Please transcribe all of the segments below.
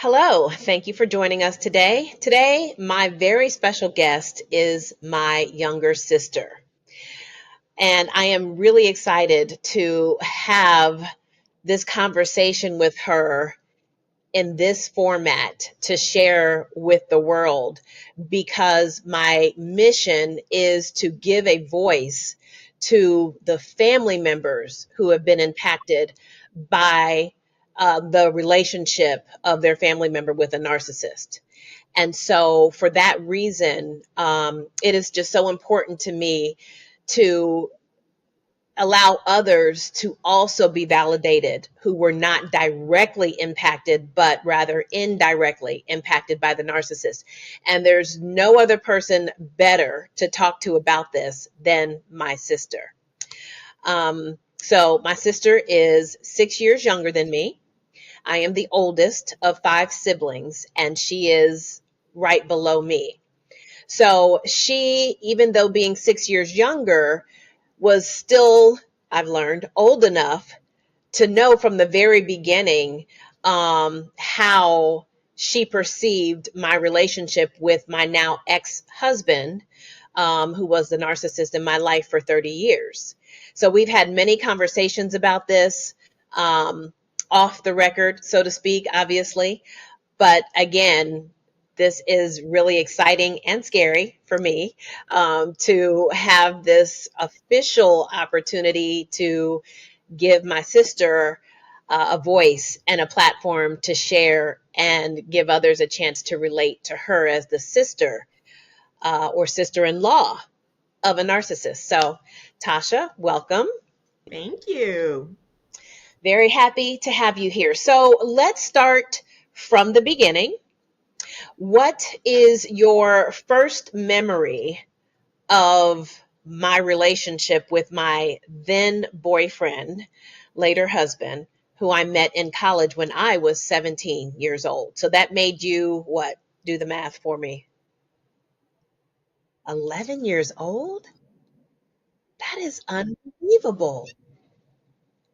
Hello, thank you for joining us today. Today, my very special guest is my younger sister. And I am really excited to have this conversation with her in this format to share with the world because my mission is to give a voice to the family members who have been impacted by the relationship of their family member with a narcissist. And so, for that reason, it is just so important to me to allow others to also be validated who were not directly impacted, but rather indirectly impacted by the narcissist. And there's no other person better to talk to about this than my sister. So, my sister is 6 years younger than me. I am the oldest of five siblings, and she is right below me. So, she, even though being 6 years younger, was still, I've learned, old enough to know from the very beginning how she perceived my relationship with my now ex-husband, who was the narcissist in my life for 30 years. So we've had many conversations about this, um, off the record, so to speak, obviously. But again, this is really exciting and scary for me, to have this official opportunity to give my sister a voice and a platform to share and give others a chance to relate to her as the sister, or sister in law of a narcissist. So, Tasha, welcome. Thank you. Very happy to have you here. So, let's start from the beginning. What is your first memory of my relationship with my then boyfriend, later husband, who I met in college when I was 17 years old? So that made you what? Do the math for me. 11 years old? That is unbelievable.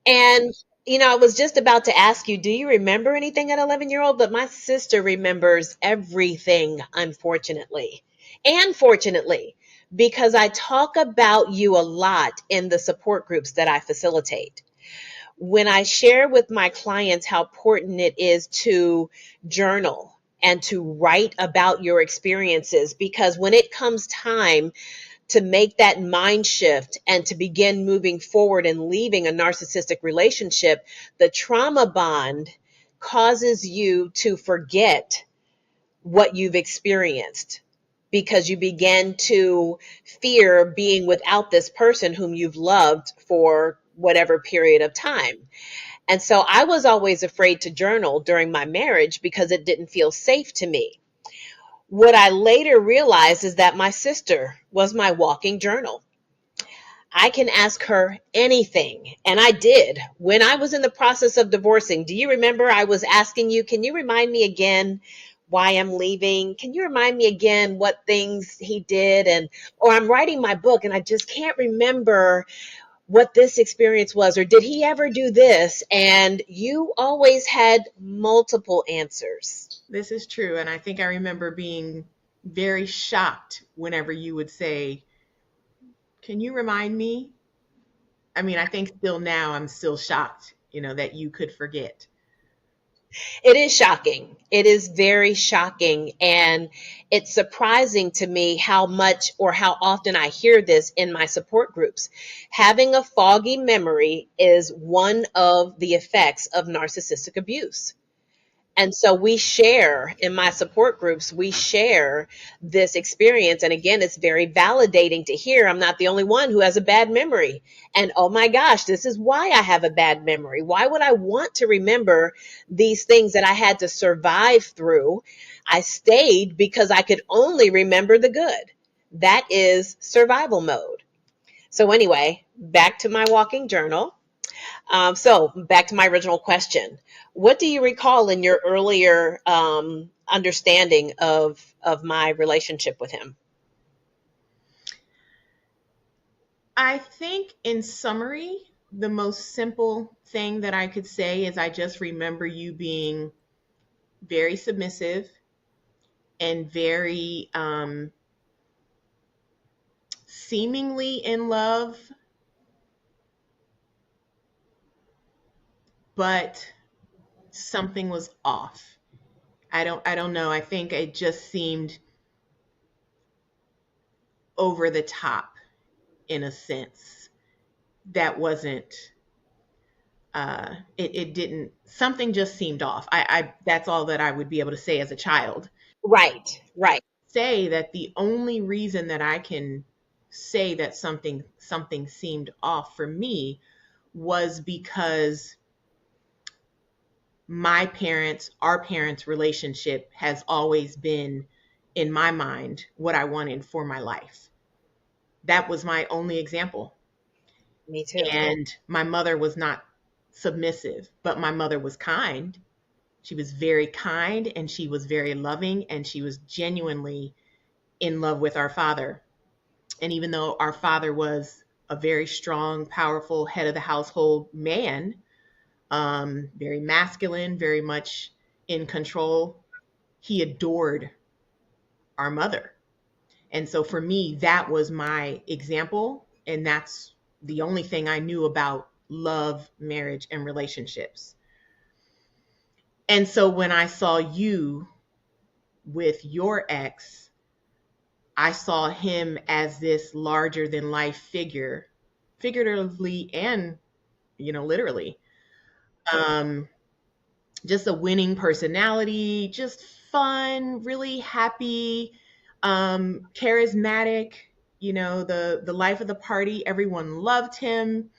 And, I was just about to ask you, do you remember anything at 11-year-old? But my sister remembers everything, unfortunately. And fortunately, because I talk about you a lot in the support groups that I facilitate. When I share with my clients how important it is to journal and to write about your experiences, because when it comes time to make that mind shift and to begin moving forward and leaving a narcissistic relationship, the trauma bond causes you to forget what you've experienced because you begin to fear being without this person whom you've loved for whatever period of time. And so I was always afraid to journal during my marriage because it didn't feel safe to me. What I later realized is that my sister was my walking journal. I can ask her anything. And I did. When I was in the process of divorcing, do you remember I was asking you, can you remind me again why I'm leaving? Can you remind me again what things he did? Or I'm writing my book and I just can't remember what this experience was. Or did he ever do this? And you always had multiple answers. This is true. And I think I remember being very shocked whenever you would say, can you remind me? I mean, I think still now I'm still shocked, that you could forget. It is shocking. It is very shocking. And it's surprising to me how much or how often I hear this in my support groups. Having a foggy memory is one of the effects of narcissistic abuse. And so we share in my support groups, we share this experience. And again, it's very validating to hear I'm not the only one who has a bad memory. And oh my gosh, this is why I have a bad memory. Why would I want to remember these things that I had to survive through? I stayed because I could only remember the good. That is survival mode. So, anyway, back to my walking journal. So back to my original question. What do you recall in your earlier understanding of my relationship with him? I think, in summary, the most simple thing that I could say is I just remember you being very submissive, and very seemingly in love, but something was off. I don't know. I think it just seemed over the top in a sense. That wasn't it didn't, something just seemed off. I That's all that I would be able to say as a child. Right, right. Say that the only reason that I can say that something seemed off for me was because our parents' relationship has always been, in my mind, what I wanted for my life. That was my only example. Me too. And my mother was not submissive, but my mother was kind. She was very kind and she was very loving and she was genuinely in love with our father. And even though our father was a very strong, powerful head of the household man, very masculine, very much in control, he adored our mother. And so for me, that was my example. And that's the only thing I knew about love, marriage, and relationships. And so when I saw you with your ex, I saw him as this larger than life figure, figuratively and, literally. Um, just a winning personality, just fun, really happy, charismatic, the life of the party. Everyone loved him,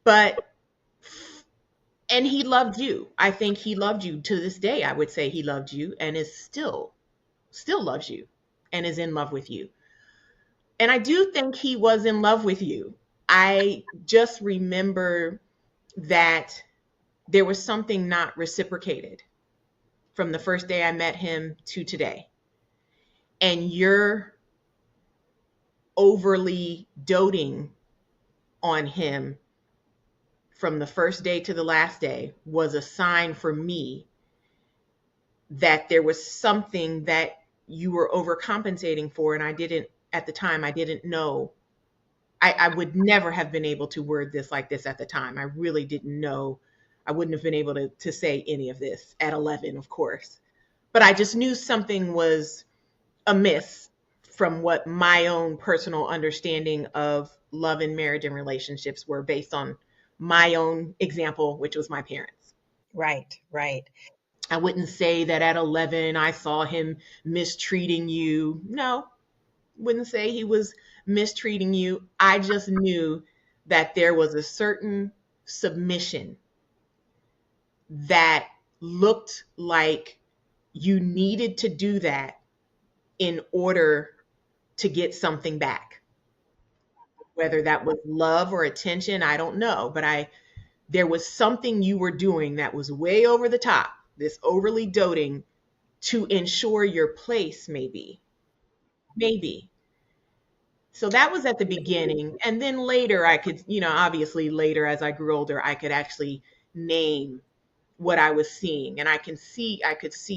but and he loved you. I think he loved you to this day. I would say he loved you and is still loves you and is in love with you. And I do think he was in love with you. I just remember that there was something not reciprocated from the first day I met him to today. And you're overly doting on him from the first day to the last day was a sign for me that there was something that you were overcompensating for. And at the time, I didn't know. I would never have been able to word this like this at the time. I really didn't know. I wouldn't have been able to say any of this at 11, of course. But I just knew something was amiss from what my own personal understanding of love and marriage and relationships were based on my own example, which was my parents. Right, right. I wouldn't say that at 11 I saw him mistreating you. No, wouldn't say he was mistreating you. I just knew that there was a certain submission that looked like you needed to do that in order to get something back. Whether that was love or attention, I don't know, but I there was something you were doing that was way over the top, this overly doting to ensure your place, maybe. Maybe. So that was at the beginning. And then later I could, obviously later as I grew older, I could actually name what I was seeing. And I could see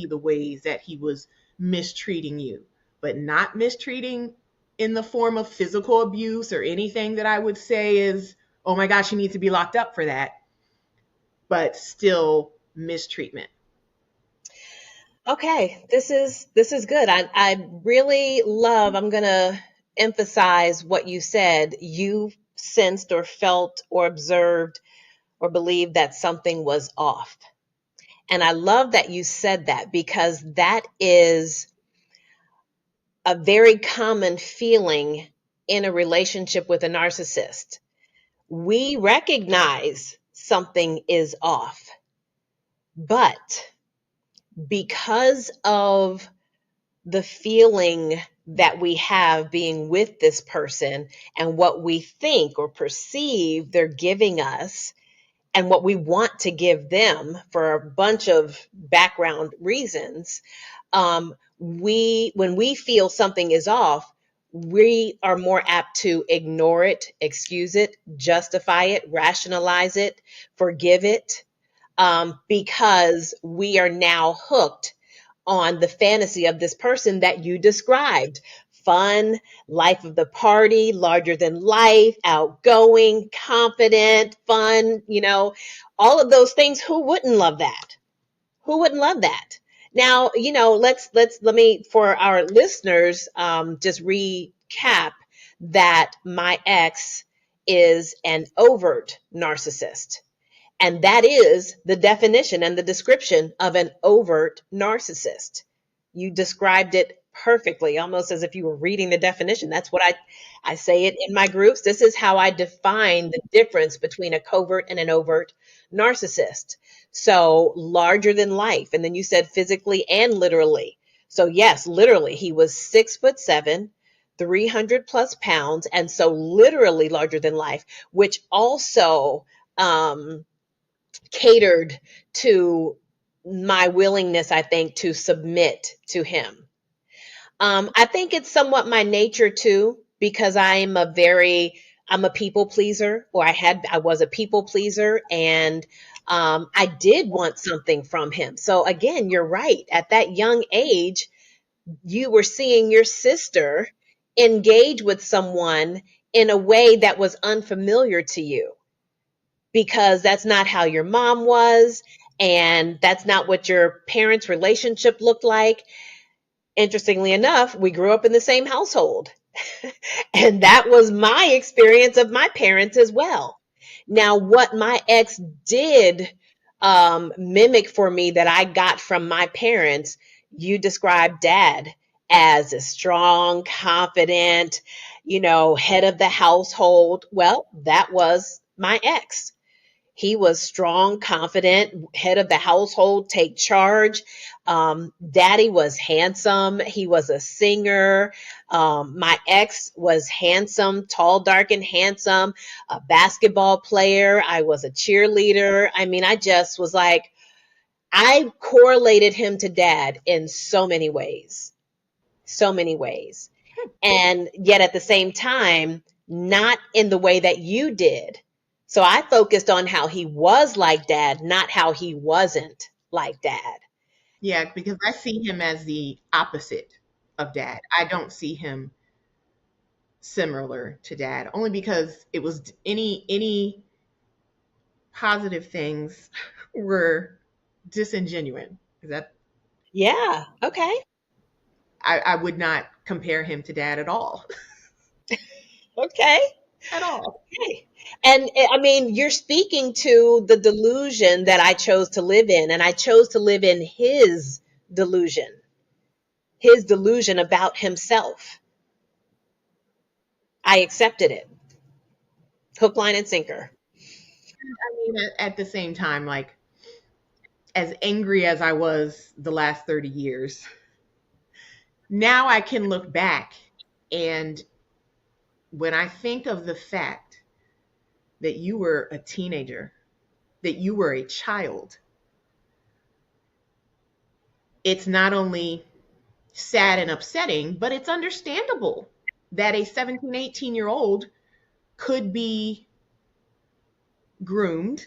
the ways that he was mistreating you, but not mistreating in the form of physical abuse or anything that I would say is, oh my gosh, you need to be locked up for that, but still mistreatment. Okay, this is good. I really love. I'm gonna emphasize what you said. You sensed or felt or observed or believed that something was off. And I love that you said that because that is a very common feeling in a relationship with a narcissist. We recognize something is off, but because of the feeling that we have being with this person and what we think or perceive they're giving us and what we want to give them for a bunch of background reasons, we when we feel something is off, we are more apt to ignore it, excuse it, justify it, rationalize it, forgive it, because we are now hooked on the fantasy of this person that you described. Fun, life of the party, larger than life, outgoing, confident, fun, all of those things. Who wouldn't love that? Who wouldn't love that? Now, let me, for our listeners, just recap that my ex is an overt narcissist. And that is the definition and the description of an overt narcissist. You described it perfectly, almost as if you were reading the definition. That's what I say it in my groups. This is how I define the difference between a covert and an overt narcissist. So larger than life. And then you said physically and literally. So yes, literally, he was 6'7", 300 plus pounds. And so literally larger than life, which also, catered to my willingness, I think, to submit to him. I think it's somewhat my nature too, because I'm a people pleaser, or I was a people pleaser, and I did want something from him. So again, you're right. At that young age, you were seeing your sister engage with someone in a way that was unfamiliar to you, because that's not how your mom was, and that's not what your parents' relationship looked like. Interestingly enough, we grew up in the same household. And that was my experience of my parents as well. Now, what my ex did mimic for me that I got from my parents, you described dad as a strong, confident, head of the household. Well, that was my ex. He was strong, confident, head of the household, take charge. Daddy was handsome. He was a singer. My ex was handsome, tall, dark, and handsome, a basketball player. I was a cheerleader. I mean, I just was like, I correlated him to dad in so many ways, so many ways. And yet at the same time, not in the way that you did. So I focused on how he was like dad, not how he wasn't like dad. Yeah, because I see him as the opposite of dad. I don't see him similar to dad, only because it was any positive things were disingenuine. Is that Yeah. Okay. I would not compare him to dad at all. Okay. At all. Okay. And I mean, you're speaking to the delusion that I chose to live in, and I chose to live in his delusion about himself. I accepted it, hook, line, and sinker. I mean, at the same time, like as angry as I was the last 30 years, now I can look back, and when I think of the fact that you were a teenager, that you were a child, it's not only sad and upsetting, but it's understandable that a 17, 18-year old could be groomed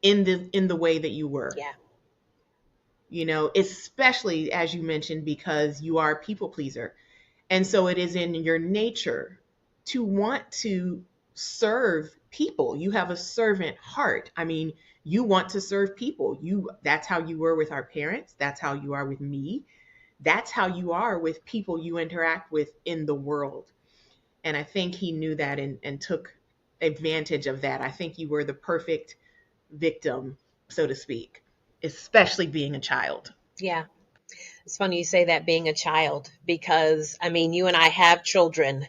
in the way that you were. Yeah. Especially as you mentioned, because you are a people pleaser. And so it is in your nature to want to serve people. You have a servant heart. I mean, you want to serve people. That's how you were with our parents. That's how you are with me. That's how you are with people you interact with in the world. And I think he knew that and took advantage of that. I think you were the perfect victim, so to speak, especially being a child. Yeah. It's funny you say that, being a child, because I mean, you and I have children,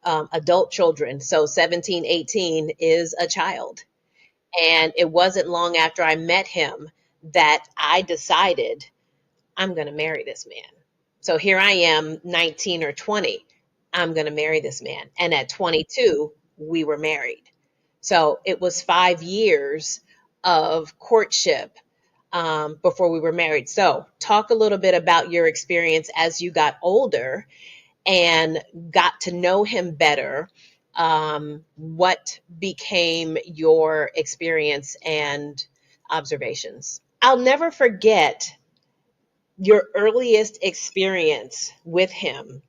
adult children. So 17, 18 is a child. And it wasn't long after I met him that I decided I'm going to marry this man. So here I am, 19 or 20. I'm going to marry this man. And at 22, we were married. So it was 5 years of courtship before we were married. So, talk a little bit about your experience as you got older and got to know him better. what became your experience and observations? I'll never forget your earliest experience with him.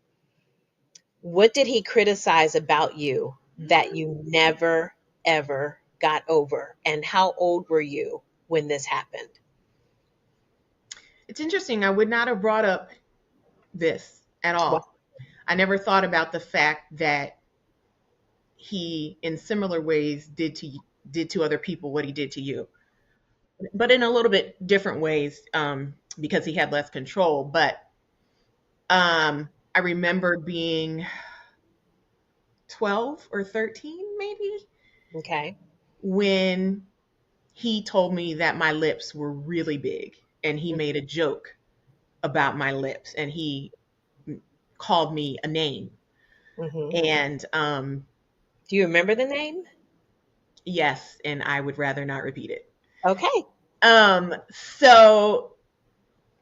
What did he criticize about you that you never, ever got over? And how old were you when this happened? It's interesting. I would not have brought up this at Wow. all. I never thought about the fact that he, in similar ways, did to other people what he did to you, but in a little bit different ways, because he had less control. But I remember being 12 or 13, maybe, Okay. when he told me that my lips were really big, and he made a joke about my lips, and he called me a name. Mm-hmm. And Do you remember the name? yes, and I would rather not repeat it. Okay. So,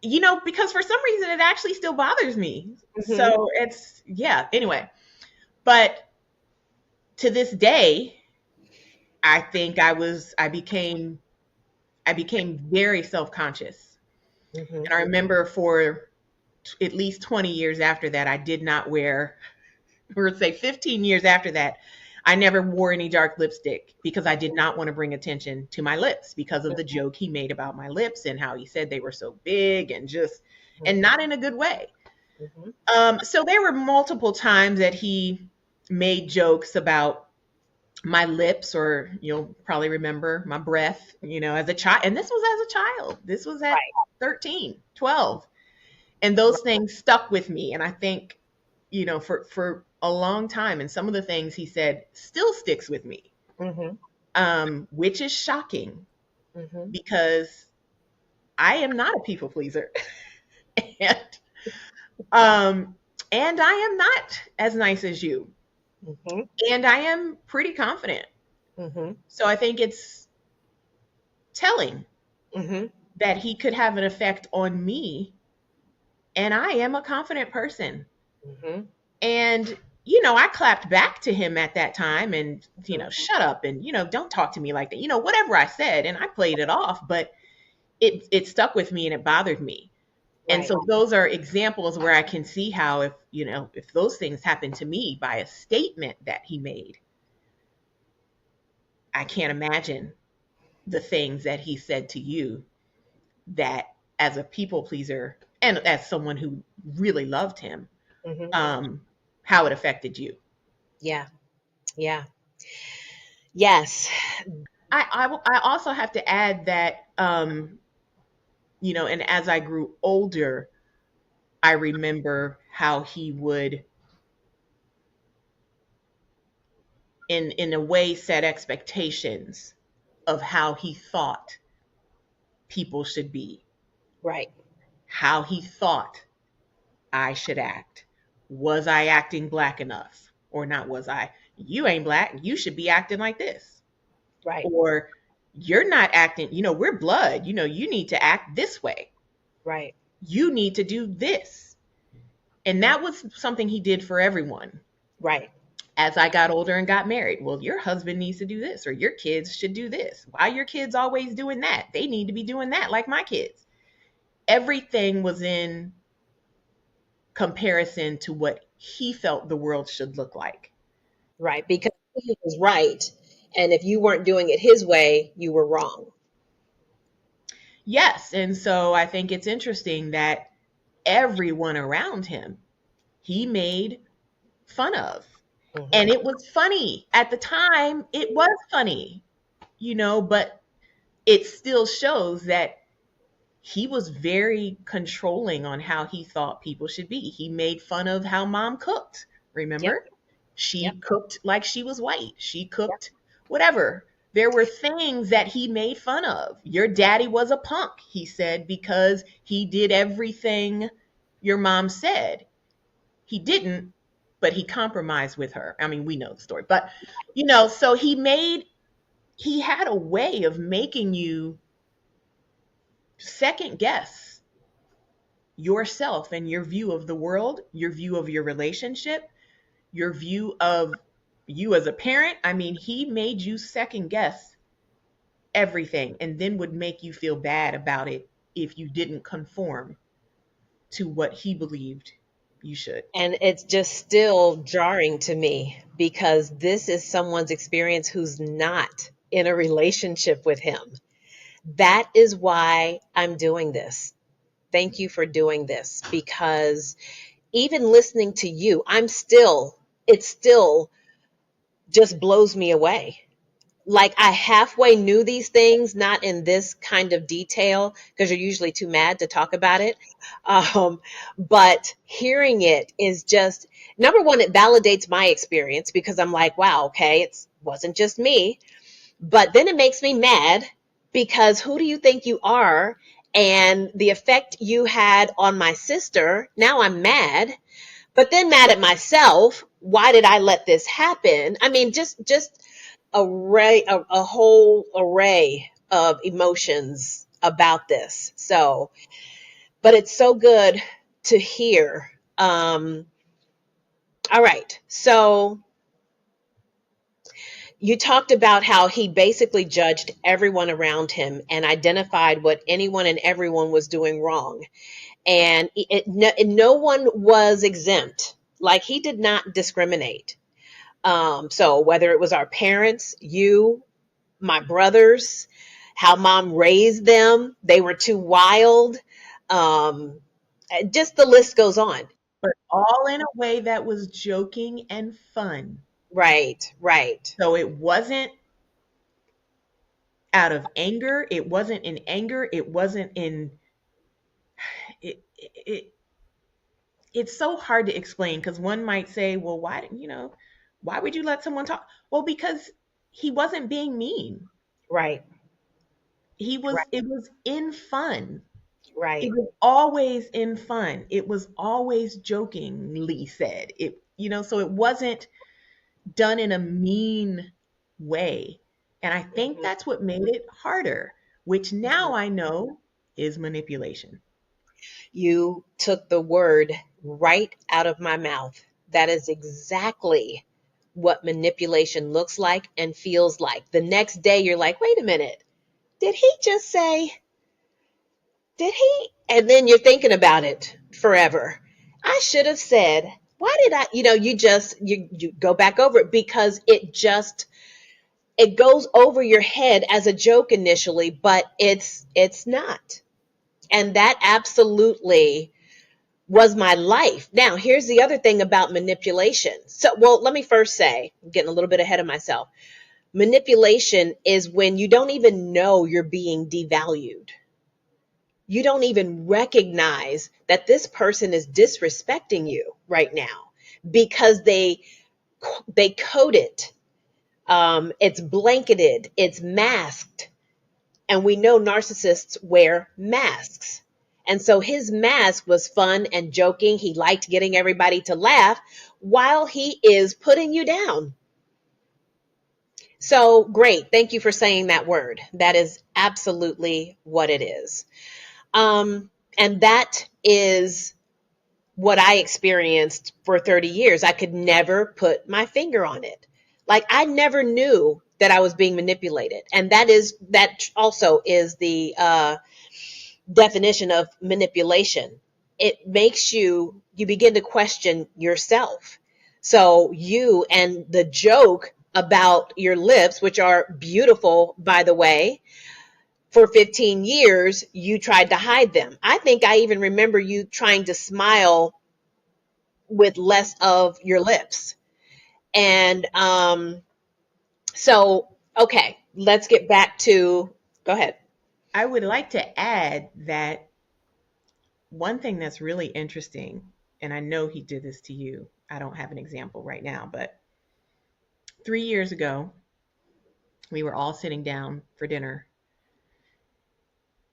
because for some reason it actually still bothers me. Mm-hmm. So it's, yeah, anyway. But to this day, I think I became very self-conscious. Mm-hmm. And I remember for at least 20 years after that, I did not wear, or say 15 years after that, I never wore any dark lipstick because I did not want to bring attention to my lips because of the joke he made about my lips and how he said they were so big and just, and not in a good way. Mm-hmm. So there were multiple times that he made jokes about my lips, or you'll probably remember my breath, as a child. And this was as a child. This was at Right. 13, 12. And those things stuck with me. And I think, for a long time, and some of the things he said still sticks with me, Mm-hmm. which is shocking Mm-hmm. because I am not a people pleaser. and, um, and I am not as nice as you. Mm-hmm. And I am pretty confident. Mm-hmm. So I think it's telling Mm-hmm. that he could have an effect on me. And I am a confident person. Mm-hmm. And, I clapped back to him at that time and, Mm-hmm. shut up and, don't talk to me like that. Whatever I said, and I played it off, but it stuck with me and it bothered me. And Right. so those are examples where I can see how if those things happen to me by a statement that he made, I can't imagine the things that he said to you, that as a people pleaser and as someone who really loved him, Mm-hmm. um, how it affected you. Yeah. Yeah. Yes. I also have to add that, and as I grew older, I remember how he would, in a way, set expectations of how he thought people should be, Right. how he thought I should act. Was I acting black enough or not? Was I? You ain't black. You should be acting like this. Right. Or you're not acting, we're blood. You need to act this way. Right. You need to do this. And that was something he did for everyone. Right. As I got older and got married, well, your husband needs to do this, or your kids should do this. Why are your kids always doing that? They need to be doing that like my kids. Everything was in comparison to what he felt the world should look like. Right. Because he was right. And if you weren't doing it his way, you were wrong. Yes. And so I think it's interesting that everyone around him, he made fun of. Mm-hmm. And it was funny. At the time, it was funny, but it still shows that he was very controlling on how he thought people should be. He made fun of how mom cooked. Yep. Remember? Yep. She cooked like she was white. She Yep. cooked whatever. There were things that he made fun of. Your daddy was a punk, he said, because he did everything your mom said. He didn't, but he compromised with her. I mean, we know the story. But, so he had a way of making you second guess yourself and your view of the world, your view of your relationship, your view of, You as a parent, I mean, he made you second guess everything and then would make you feel bad about it if you didn't conform to what he believed you should. And it's just still jarring to me because this is someone's experience who's not in a relationship with him. That is why I'm doing this. Thank you for doing this because even listening to you, it still just blows me away. Like I halfway knew these things, not in this kind of detail, because you're usually too mad to talk about it. But hearing it is just number one, it validates my experience because I'm like, wow, okay, it wasn't just me. But then it makes me mad because who do you think you are? And the effect you had on my sister, now I'm mad, but then mad at myself. Why did I let this happen? I mean, just a whole array of emotions about this. So, but it's so good to hear. All right. So you talked about how he basically judged everyone around him and identified what anyone and everyone was doing wrong. And no one was exempt. Like he did not discriminate. So whether it was our parents, you, my brothers, how mom raised them, they were too wild. Um, just the list goes on. But all in a way that was joking and fun. Right, right, So it wasn't out of anger. It wasn't in anger. It wasn't in it. It's so hard to explain because one might say, well, why, why would you let someone talk? Well, because he wasn't being mean. right, It was in fun. It right. was always in fun. It was always jokingly said. So it wasn't done in a mean way. And I think Mhm, that's what made it harder, which mhm. now I know is manipulation. You took the word right out of my mouth. That is exactly what manipulation looks like and feels like. The next day, you're like, wait a minute, did he just say, did he? And then you're thinking about it forever. I should have said, why did I, you go back over it because it goes over your head as a joke initially, but it's not. And that absolutely was my life. Now, here's the other thing about manipulation. So, well, let me first say, I'm getting a little bit ahead of myself. Manipulation is when you don't even know you're being devalued. You don't even recognize that this person is disrespecting you right now because they code it. It's blanketed. It's masked. And we know narcissists wear masks. And so his mask was fun and joking. He liked getting everybody to laugh while he is putting you down. So great. Thank you for saying that word. That is absolutely what it is. And that is what I experienced for 30 years. I could never put my finger on it. Like I never knew that I was being manipulated. And that also is the definition of manipulation. It makes you begin to question yourself. So you and the joke about your lips, which are beautiful, by the way, for 15 years, you tried to hide them. I think I even remember you trying to smile with less of your lips. And so, okay, let's get back to, go ahead. I would like to add that one thing that's really interesting, and I know he did this to you. I don't have an example right now, but 3 years ago, we were all sitting down for dinner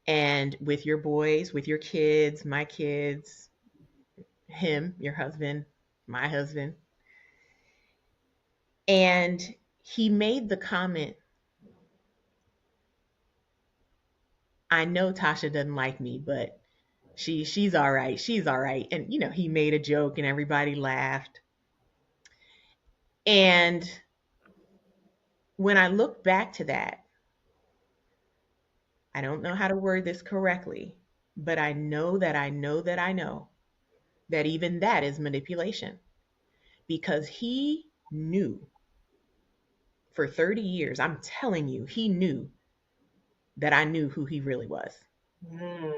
and with your boys, with your kids, my kids, him, your husband, my husband. And he made the comment, I know Tasha doesn't like me, but she's all right. She's all right. And he made a joke and everybody laughed. And when I look back to that, I don't know how to word this correctly, but I know that I know that I know that even that is manipulation, because he knew for 30 years, I'm telling you, he knew that I knew who he really was. Mm.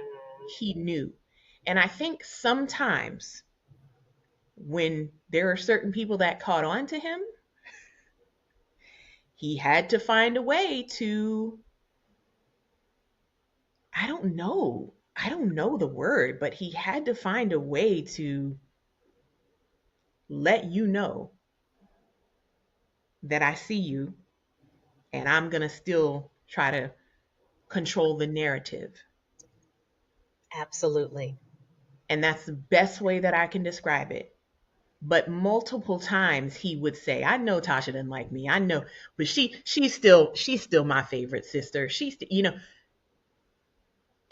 He knew. And I think sometimes when there are certain people that caught on to him, he had to find a way to, I don't know the word, but he had to find a way to let you know that I see you, and I'm going to still try to control the narrative. Absolutely. And that's the best way that I can describe it. But multiple times he would say, I know Tasha didn't like me. I know, but she's still my favorite sister.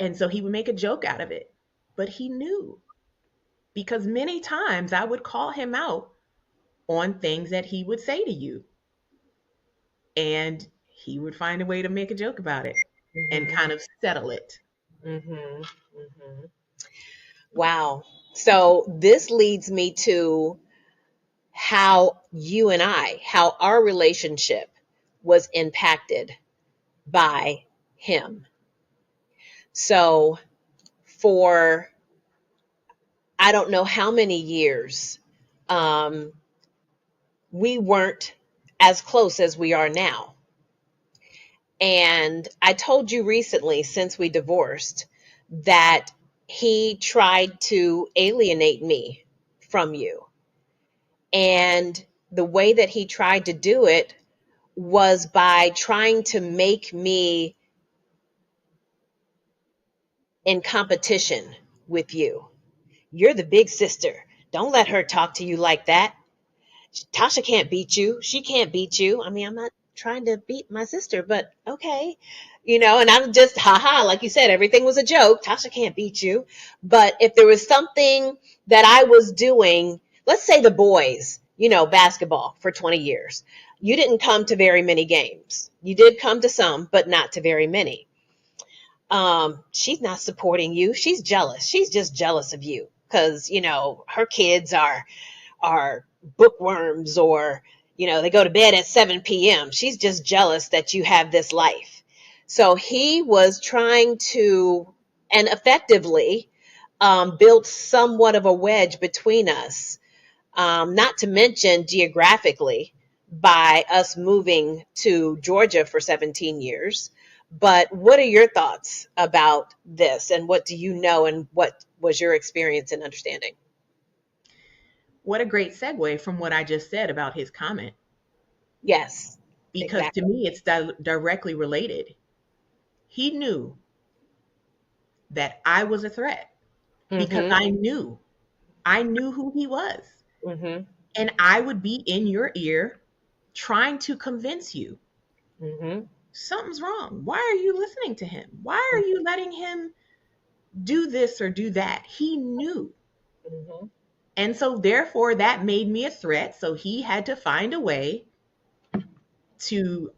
And so he would make a joke out of it. But he knew, because many times I would call him out on things that he would say to you, and he would find a way to make a joke about it and Hmm. kind of settle it. Hmm. Hmm. Wow. So this leads me to how our relationship was impacted by him. So for I don't know how many years, um, we weren't as close as we are now. And I told you recently, since we divorced, that he tried to alienate me from you. And the way that he tried to do it was by trying to make me in competition with you. You're the big sister. Don't let her talk to you like that. Tasha can't beat you. She can't beat you. I mean, I'm not trying to beat my sister, but okay. And I'm just, haha, like you said, everything was a joke. Tasha can't beat you. But if there was something that I was doing, let's say the boys, basketball for 20 years, you didn't come to very many games. You did come to some, but not to very many. She's not supporting you. She's jealous. She's just jealous of you because, her kids are bookworms, or they go to bed at 7 p.m. She's just jealous that you have this life. So he was trying to, and effectively, build somewhat of a wedge between us, not to mention geographically by us moving to Georgia for 17 years. But what are your thoughts about this, and what do you know, and what was your experience and understanding? What a great segue from what I just said about his comment, Yes, because to exactly. me it's directly related. He knew that I was a threat because Mm-hmm. I knew who he was. Mm-hmm. And I would be in your ear trying to convince you Mm-hmm. something's wrong. Why are you listening to him? Why are you letting him do this or do that? He knew. Mm-hmm. And so, therefore, that made me a threat. So, he had to find a way to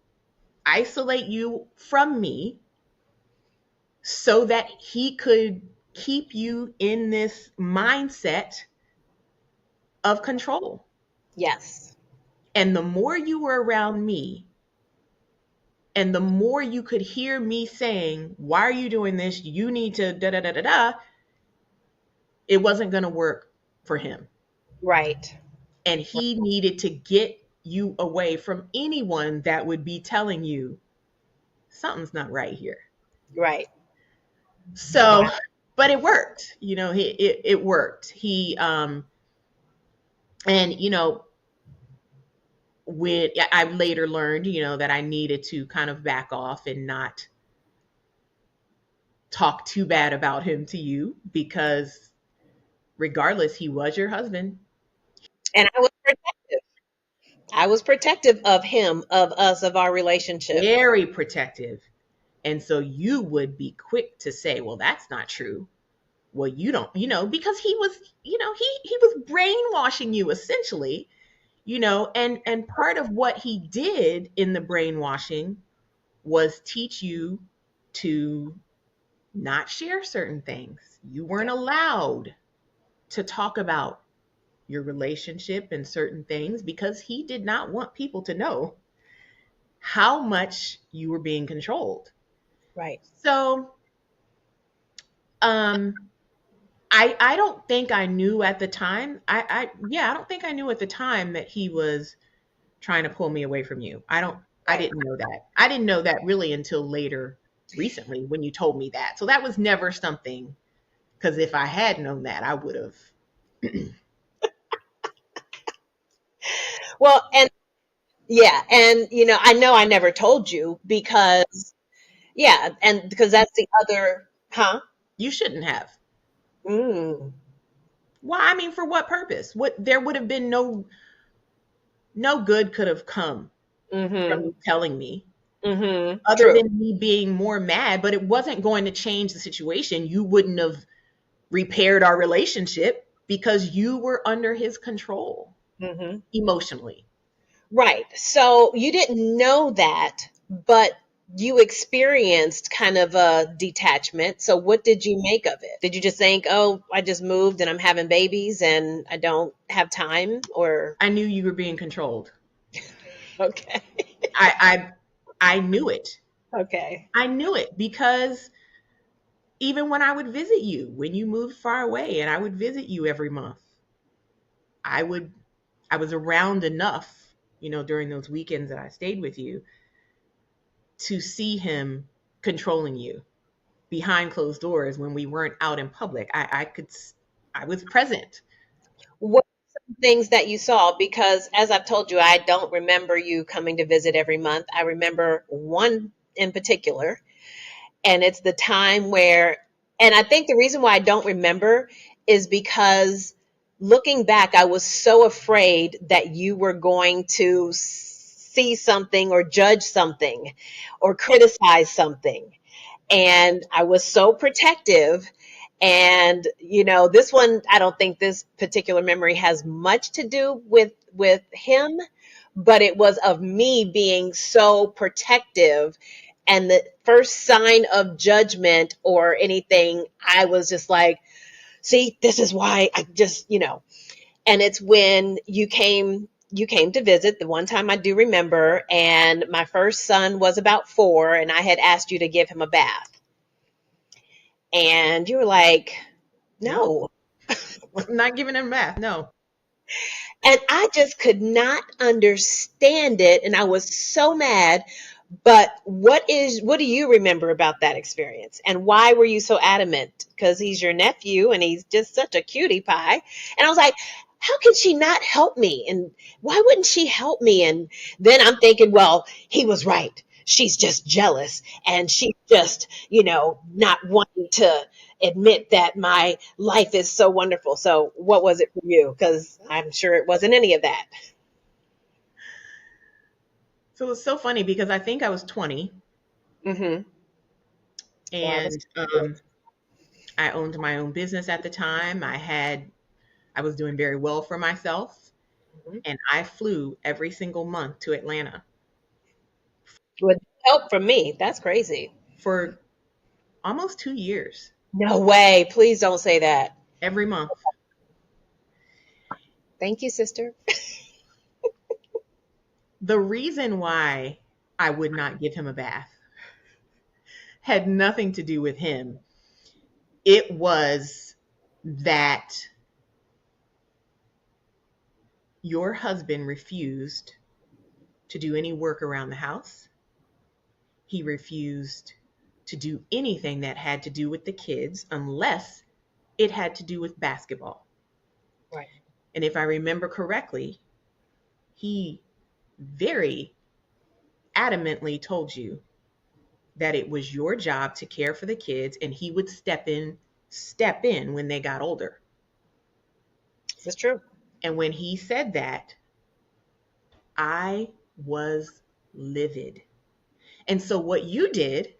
isolate you from me so that he could keep you in this mindset of control. Yes. And the more you were around me, and the more you could hear me saying, why are you doing this? You need to da da da da da, it wasn't going to work for him. Right. And he needed to get you away from anyone that would be telling you something's not right here. Right. So, Wow. but it worked. It worked. And, when I later learned, that I needed to kind of back off and not talk too bad about him to you, because regardless, he was your husband. And I was protective of him, of us, of our relationship. Very protective. And so you would be quick to say, well, that's not true. Well, you don't, because he was brainwashing you essentially and part of what he did in the brainwashing was teach you to not share certain things. You weren't Okay. allowed to talk about your relationship and certain things because he did not want people to know how much you were being controlled. Right. So, um, I don't think I knew at the time. I don't think I knew at the time that he was trying to pull me away from you. I Right. didn't know that. I didn't know that really until later recently when you told me that. So that was never something, because if I had known that, I would have. Well, and yeah, and I know I never told you because yeah, and because that's the other, huh? You shouldn't have. Mm. Why? I mean, for what purpose? What, there would have been no good could have come from Mhm. you telling me, Mhm. other True. than me being more mad, but it wasn't going to change the situation. You wouldn't have repaired our relationship because you were under his control Mhm. emotionally. Right. So you didn't know that, but you experienced kind of a detachment. So what did you make of it? Did you just think, "Oh, I just moved and I'm having babies and I don't have time," or I knew you were being controlled. okay. I I knew it. Okay. I knew it because even when I would visit you, when you moved far away and I would visit you every month, I would I was around enough, during those weekends that I stayed with you to see him controlling you behind closed doors when we weren't out in public. I was present. What are some things that you saw? Because as I've told you, I don't remember you coming to visit every month. I remember one in particular, and it's the time where, and I think the reason why I don't remember is because looking back, I was so afraid that you were going to see something or judge something or criticize something. And I was so protective. And this one, I don't think this particular memory has much to do with him, but it was of me being so protective. And the first sign of judgment or anything, I was just like, see, this is why I just, and it's when you came to visit the one time I do remember, and my first son was about 4, and I had asked you to give him a bath. And you were like, Nope. no. I'm not giving him math. No. And I just could not understand it. And I was so mad. But what do you remember about that experience? And why were you so adamant? Because he's your nephew and he's just such a cutie pie. And I was like, how can she not help me? And why wouldn't she help me? And then I'm thinking, well, he was right. She's just jealous and she's just, not wanting to admit that my life is so wonderful. So what was it for you? Because I'm sure it wasn't any of that. So it's so funny because I think I was 20, Mm-hmm. Well, I was. and I owned my own business at the time. I was doing very well for myself, Mhm. and I flew every single month to Atlanta With help from me. That's crazy. for almost 2 years, No way. Please don't say that. every month. Thank you, sister. The reason why I would not give him a bath had nothing to do with him. It was that your husband refused to do any work around the house. He refused to do anything that had to do with the kids unless it had to do with basketball. Right. And if I remember correctly, he very adamantly told you that it was your job to care for the kids and he would step in when they got older. This is true. And when he said that, I was livid. And so what you did,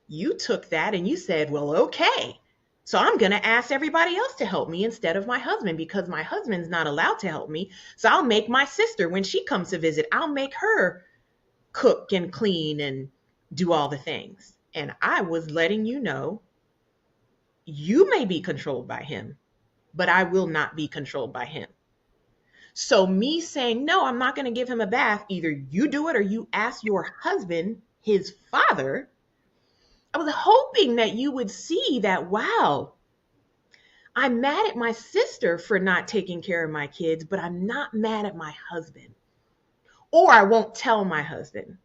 you took that and you said, "Well, okay. So I'm going to ask everybody else to help me instead of my husband because my husband's not allowed to help me. So I'll make my sister, when she comes to visit, I'll make her cook and clean and do all the things. And I was letting you know, you may be controlled by him, but I will not be controlled by him. So me saying, no, I'm not going to give him a bath, either you do it or you ask your husband, his father. I was hoping that you would see that, wow, I'm mad at my sister for not taking care of my kids, but I'm not mad at my husband. Or I won't tell my husband.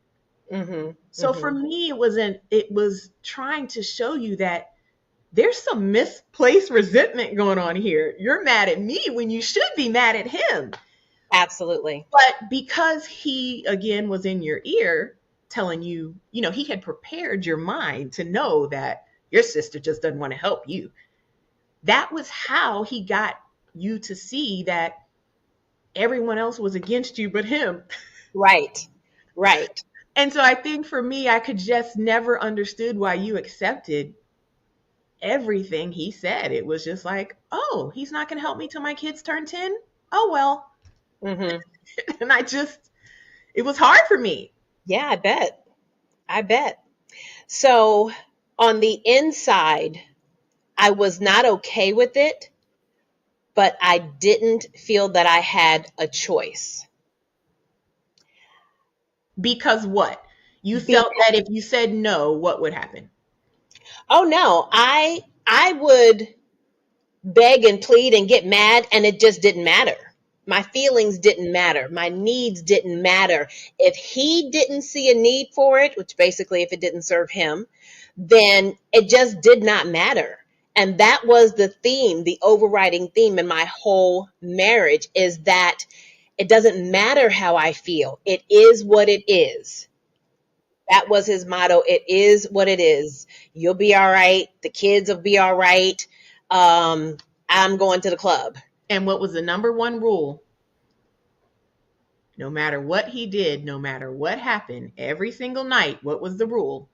Mm-hmm. So for Mm-hmm. me, it was trying to show you that there's some misplaced resentment going on here. You're mad at me when you should be mad at him. Absolutely. But because he again was in your ear telling you, he had prepared your mind to know that your sister just doesn't want to help you. That was how he got you to see that everyone else was against you but him. Right. Right. And so I think for me, I could just never understood why you accepted everything he said. It was just like, oh, he's not going to help me till my kids turn 10. Oh, well. Mm-hmm. And it was hard for me. Yeah, I bet. I bet. So on the inside, I was not okay with it, but I didn't feel that I had a choice. Because what? You Be- felt that if you said no, what would happen? oh no, I would beg and plead and get mad, and it just didn't matter. My feelings didn't matter. My needs didn't matter. If he didn't see a need for it, which basically if it didn't serve him, then it just did not matter. And that was the theme, the overriding theme in my whole marriage, is that it doesn't matter how I feel. It is what it is. That was his motto. It is what it is. You'll be all right. The kids will be all right. Um, I'm going to the club. And what was the number one rule? No matter what he did, no matter what happened, every single night, what was the rule?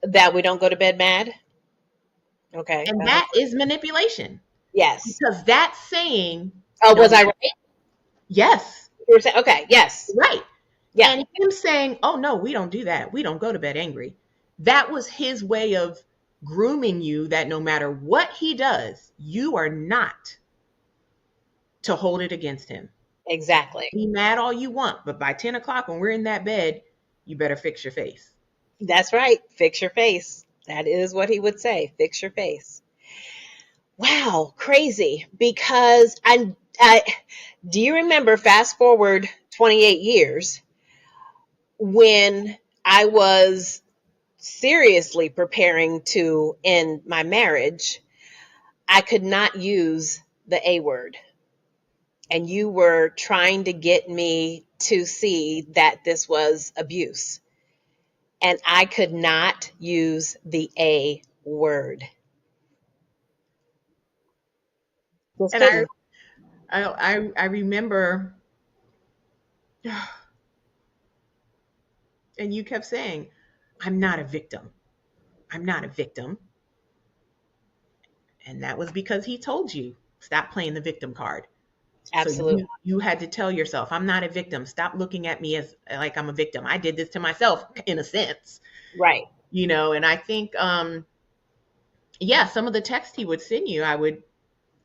That we don't go to bed mad. Okay, And that makes that is manipulation. yes. Because that's saying, Oh, no, was I right? yes, You were saying okay. Yes. right. Yeah. And him saying, oh, no, we don't do that. We don't go to bed angry. That was his way of grooming you that no matter what he does, you are not to hold it against him. Exactly. Be mad all you want, but by 10 o'clock when we're in that bed, you better fix your face. That's right. Fix your face. That is what he would say. Fix your face. Wow, crazy. Because I do you remember fast forward 28 years when I was seriously preparing to end my marriage, I could not use the A word. And you were trying to get me to see that this was abuse. And I could not use the A word. Just And I couldn't. I remember, and you kept saying, I'm not a victim. I'm not a victim. And that was because he told you, stop playing the victim card. So Absolutely. you had to tell yourself, I'm not a victim. Stop looking at me as like I'm a victim. I did this to myself in a sense, Right. and I think yeah, some of the text he would send you, I would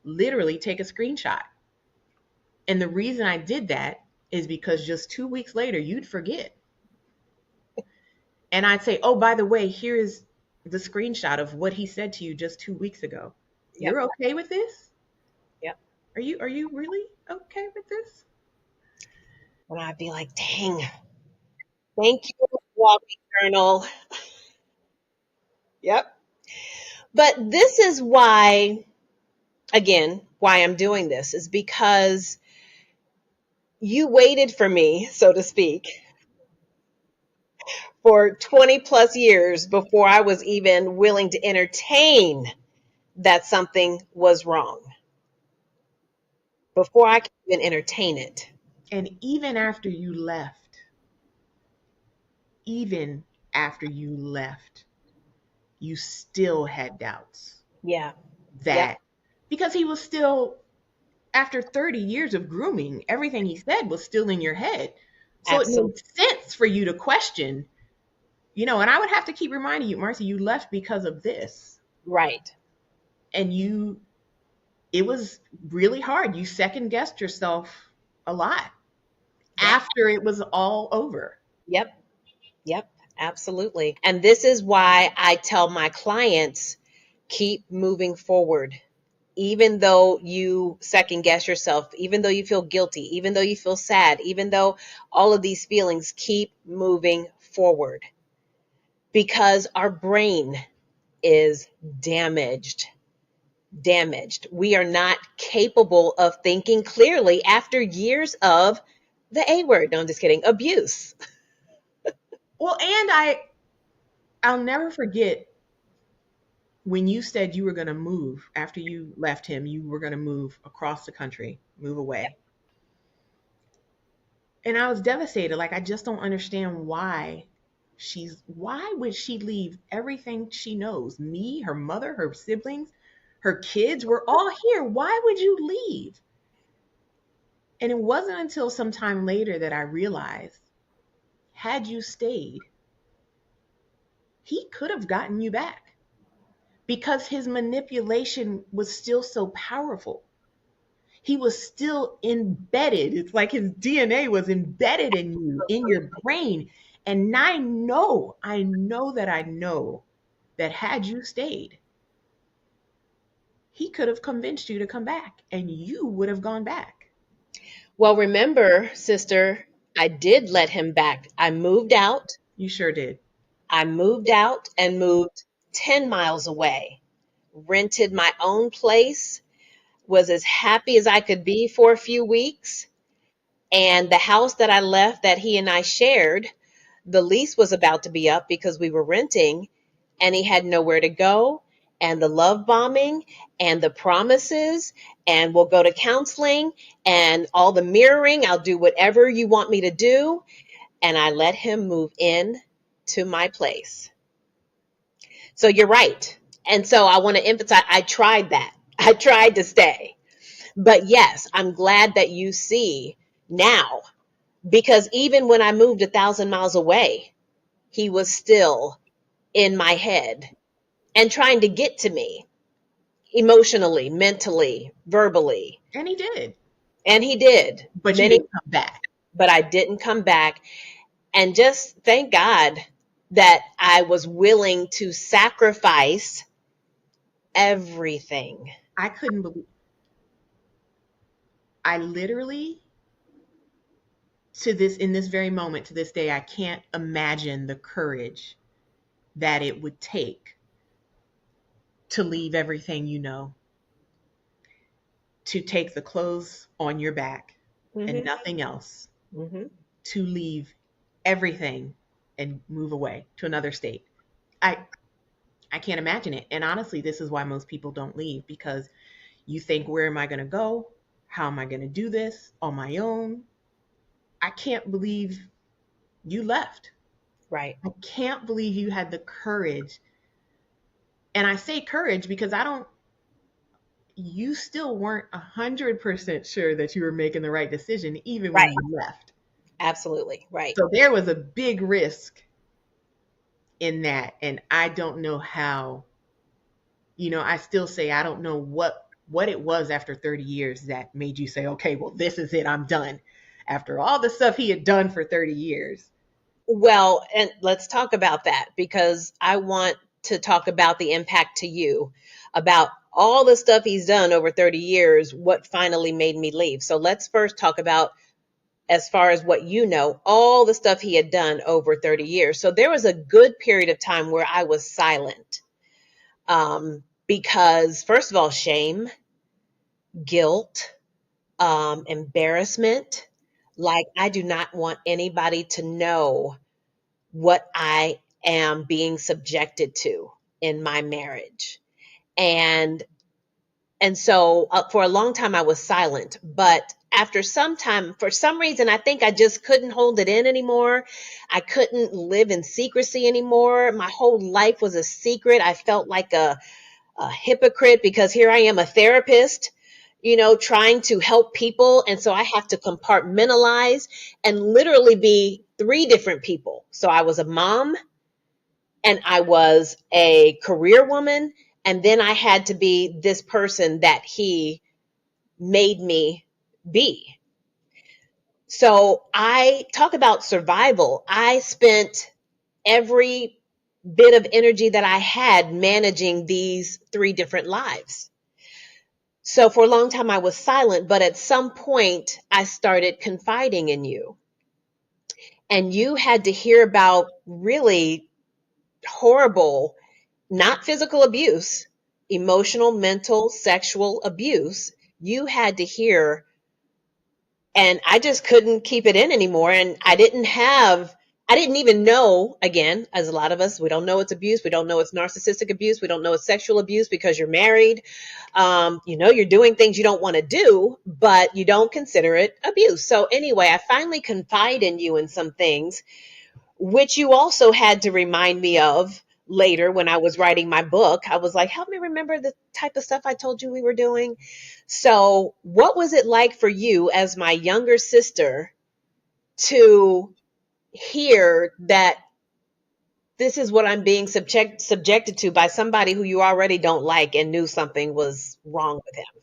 literally take a screenshot. And the reason I did that is because just 2 weeks later, you'd forget. And I'd say, oh, by the way, here's the screenshot of what he said to you just 2 weeks ago. Yep. You're okay with this? Yep. Are you really okay with this? And I'd be like, dang, thank you, walking journal. Yep. But this is why, again, why I'm doing this is because you waited for me, so to speak, for 20 plus years before I was even willing to entertain that something was wrong, before I could even entertain it. And even after you left, you still had doubts. Yeah. Yep. that, because he was still, after 30 years of grooming, everything he said was still in your head. So it Absolutely. made sense for you to question, and I would have to keep reminding you, Marcy, you left because of this. Right. And it was really hard. You second guessed yourself a lot Yep. after it was all over. Yep. Yep. Absolutely. And this is why I tell my clients, keep moving forward. Even though you second guess yourself, even though you feel guilty, even though you feel sad, even though all of these feelings, keep moving forward because our brain is damaged. Damaged. We are not capable of thinking clearly after years of the A word. No, I'm just kidding. Abuse. Well, and I'll never forget when you said you were going to move after you left him, you were going to move across the country, move away. And I was devastated. Like, I just don't understand why would she leave everything she knows? Me, her mother, her siblings, her kids, we're all here. Why would you leave? And it wasn't until some time later that I realized, had you stayed, he could have gotten you back because his manipulation was still so powerful. He was still embedded. It's like his DNA was embedded in you, in your brain. And I know that had you stayed, he could have convinced you to come back and you would have gone back. Well, remember, sister, I did let him back. I moved out. You sure did. I moved out and moved 10 miles away, rented my own place, was as happy as I could be for a few weeks. And the house that I left that he and I shared, the lease was about to be up because we were renting and he had nowhere to go. And the love bombing and the promises, and we'll go to counseling and all the mirroring. I'll do whatever you want me to do. And I let him move in to my place. So you're right. And so I want to emphasize I tried that. I tried to stay. But yes, I'm glad that you see now because even when I moved 1,000 miles away, he was still in my head and trying to get to me emotionally, mentally, verbally. And he did. And he did But you many, didn't come back. but I didn't come back. And just thank God that I was willing to sacrifice everything. I couldn't believe, I literally, to this, in this very moment, to this day, I can't imagine the courage that it would take to leave everything you know, to take the clothes on your back and Hmm. nothing else, Hmm. to leave everything and move away to another state. I I can't imagine it. And honestly, this is why most people don't leave, because you think, where am I going to go? How am I going to do this on my own? I can't believe you left. Right. I can't believe you had the courage. And I say courage because I don't, you still weren't 100% sure that you were making the right decision even when Right. you left. Absolutely. Right. So there was a big risk in that. And I don't know how, I still say I don't know what it was after 30 years that made you say, okay, well, this is it, I'm done. After all the stuff he had done for 30 years. Well, and let's talk about that because I want to talk about the impact to you about all the stuff he's done over 30 years, what finally made me leave. So let's first talk about, as far as what you know, all the stuff he had done over 30 years. So there was a good period of time where I was silent because, first of all, shame, guilt, embarrassment. Like, I do not want anybody to know what I am being subjected to in my marriage. And so for a long time I was silent, but after some time, for some reason, I think I just couldn't hold it in anymore. I couldn't live in secrecy anymore. My whole life was a secret. I felt like a hypocrite because here I am, a therapist, trying to help people. And so I have to compartmentalize and literally be three different people. So I was a mom, and I was a career woman, and then I had to be this person that he made me be. So I talk about survival. I spent every bit of energy that I had managing these three different lives. So for a long time I was silent, but at some point I started confiding in you. And you had to hear about really horrible, not physical abuse, emotional, mental, sexual abuse. You had to hear, and I just couldn't keep it in anymore. And I didn't even know, again, as a lot of us, we don't know it's abuse. We don't know it's narcissistic abuse. We don't know it's sexual abuse because you're married. You're doing things you don't want to do, but you don't consider it abuse. So anyway, I finally confide in you in some things, which you also had to remind me of later when I was writing my book. I was like, help me remember the type of stuff I told you we were doing. So, what was it like for you as my younger sister to hear that this is what I'm being subjected to by somebody who you already don't like and knew something was wrong with him?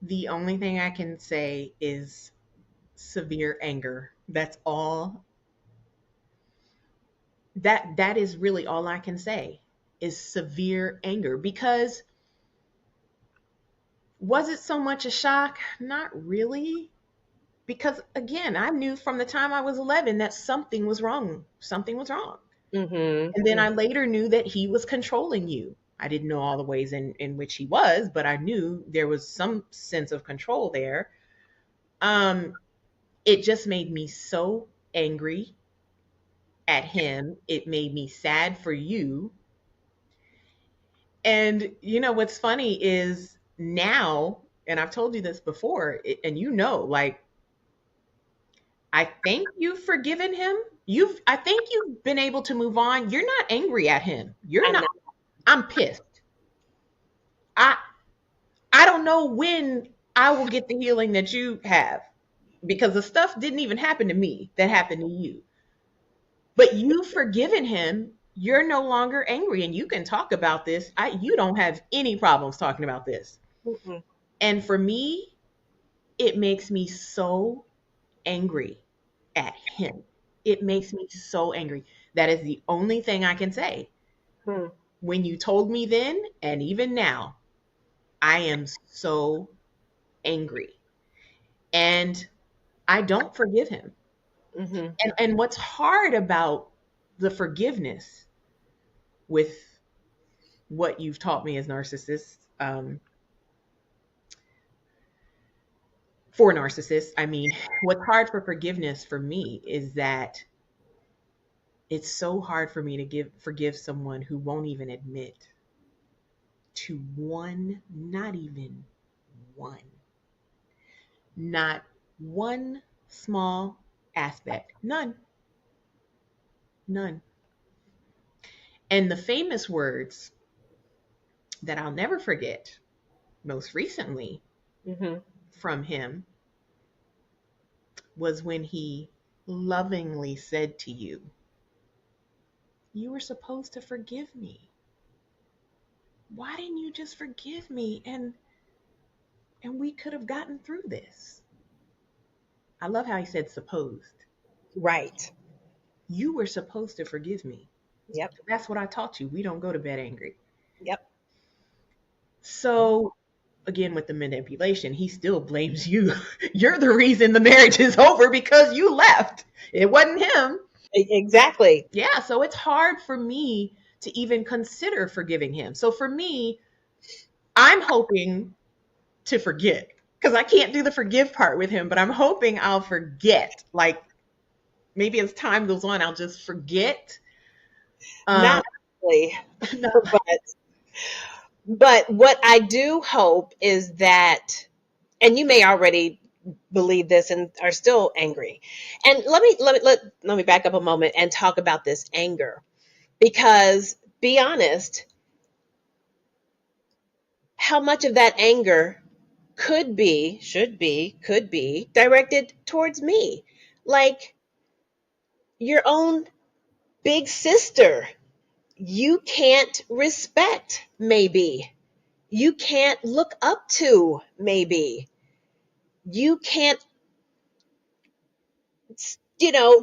The only thing I can say is severe anger. That's all. That is really all I can say is severe anger, because was it so much a shock? Not really, because again, I knew from the time I was 11 that something was wrong. Something was wrong. And then Mm-hmm. I later knew that he was controlling you. I didn't know all the ways in which he was, but I knew there was some sense of control there. Um, it just made me so angry at him. It made me sad for you. And what's funny is now, and I've told you this before, and like, I think you've forgiven him. I think you've been able to move on. You're not angry at him. You're I'm not. not. I'm pissed. I I don't know when I will get the healing that you have, because the stuff didn't even happen to me that happened to you. But you've forgiven him. You're no longer angry, and you can talk about this. You don't have any problems talking about this. Mm-mm. And for me, it makes me so angry at him. It makes me so angry. That is the only thing I can say. Hmm. When you told me then, and even now, I am so angry. And I don't forgive him. Mm-hmm. And what's hard about the forgiveness with what you've taught me as narcissists, for narcissists, I mean, what's hard for forgiveness for me is that it's so hard for me to forgive someone who won't even admit to one, not even one, not one small aspect. None, none. And the famous words that I'll never forget, most recently Mm-hmm. from him, was when he lovingly said to you, "You were supposed to forgive me. Why didn't you just forgive me, and we could have gotten through this?" I love how he said supposed. Right. You were supposed to forgive me. Yep. That's what I taught you. We don't go to bed angry. Yep. So again, with the manipulation, he still blames you. You're the reason the marriage is over because you left. It wasn't him. Exactly. Yeah, so it's hard for me to even consider forgiving him. So for me, I'm hoping to forget, because I can't do the forgive part with him, but I'm hoping I'll forget. Like, maybe as time goes on, I'll just forget. Um, Not really, no, but what I do hope is that, and you may already believe this and are still angry. And let me back up a moment and talk about this anger. Because be honest, how much of that anger could be, should be, could be directed towards me? Like your own big sister, you can't respect, maybe. You can't look up to, maybe. You can't,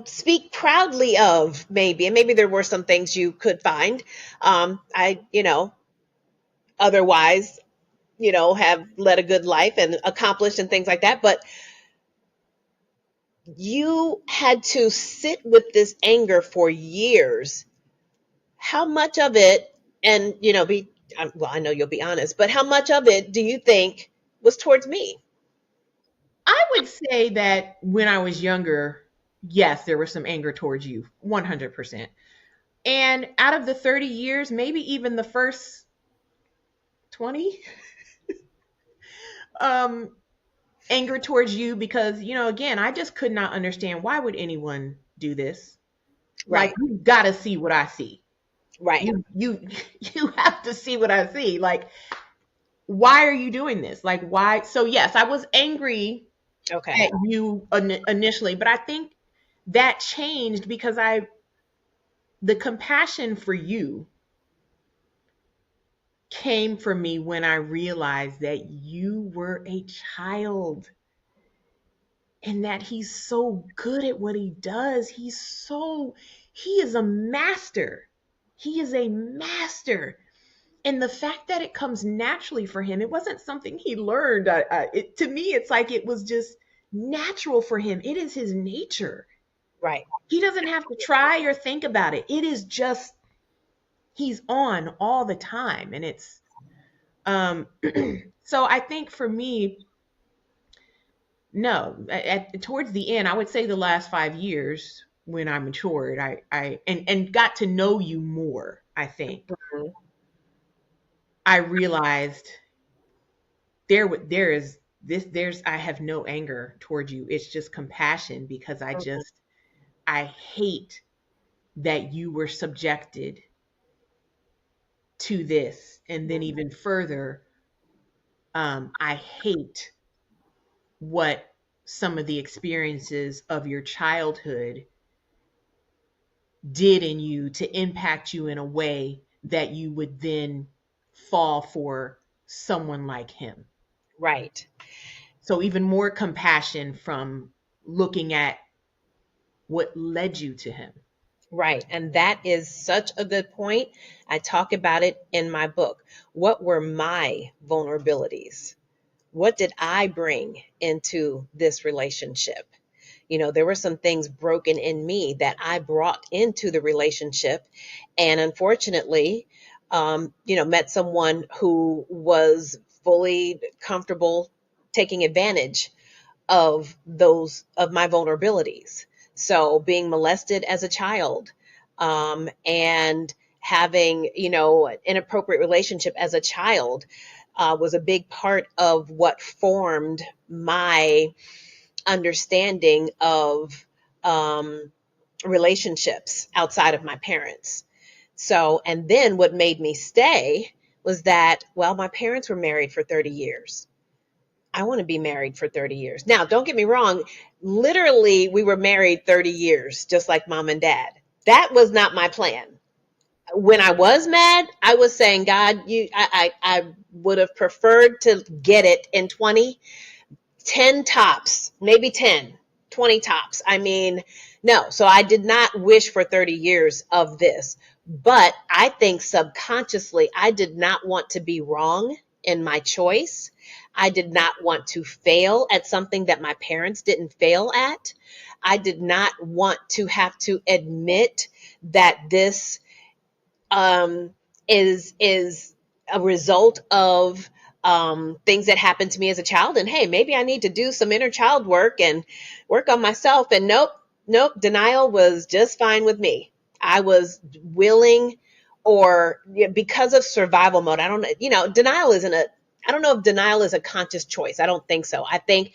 speak proudly of, maybe. And maybe there were some things you could find. Otherwise, have led a good life and accomplished and things like that. But you had to sit with this anger for years. How much of it, and, well, I know you'll be honest, but how much of it do you think was towards me? I would say that when I was younger, yes, there was some anger towards you, 100%. And out of the 30 years, maybe even the first 20, um, anger towards you because, again, I just could not understand why would anyone do this? Like, Right, you got to see what I see. right. You have to see what I see. Like, why are you doing this? Like, why? So yes, I was angry Okay, at you initially, but I think that changed because the compassion for you came from me when I realized that you were a child and that he's so good at what he does. He is a master. He is a master. And the fact that it comes naturally for him, it wasn't something he learned. To me, it's like it was just natural for him. It is his nature. right, He doesn't have to try or think about it. It is just, he's on all the time. And um, so I think for me, no, towards the end, I would say the last 5 years when I matured, and got to know you more, I think mhm, I realized there is this, I have no anger towards you. It's just compassion because mhm, I hate that you were subjected to this. And then mhm. even further, I hate what some of the experiences of your childhood did in you to impact you in a way that you would then fall for someone like him. Right, So even more compassion from looking at what led you to him. right. And that is such a good point. I talk about it in my book. What were my vulnerabilities? What did I bring into this relationship? There were some things broken in me that I brought into the relationship. And unfortunately, met someone who was fully comfortable taking advantage of my vulnerabilities. So being molested as a child, and having, an inappropriate relationship as a child, was a big part of what formed my understanding of, relationships outside of my parents. So, and then what made me stay was that, well, my parents were married for 30 years. I want to be married for 30 years. Now, don't get me wrong. Literally, we were married 30 years, just like mom and dad. That was not my plan. When I was mad, I was saying, God, I would have preferred to get it in 20, 10 tops, maybe 10, 20 tops. I mean, no. So I did not wish for 30 years of this. But I think subconsciously, I did not want to be wrong in my choice. I did not want to fail at something that my parents didn't fail at. I did not want to have to admit that this, is a result of, things that happened to me as a child. And hey, maybe I need to do some inner child work and work on myself. And nope, nope, denial was just fine with me. I was willing, or, because of survival mode. I don't, denial isn't a. I don't know if denial is a conscious choice. I don't think so. I think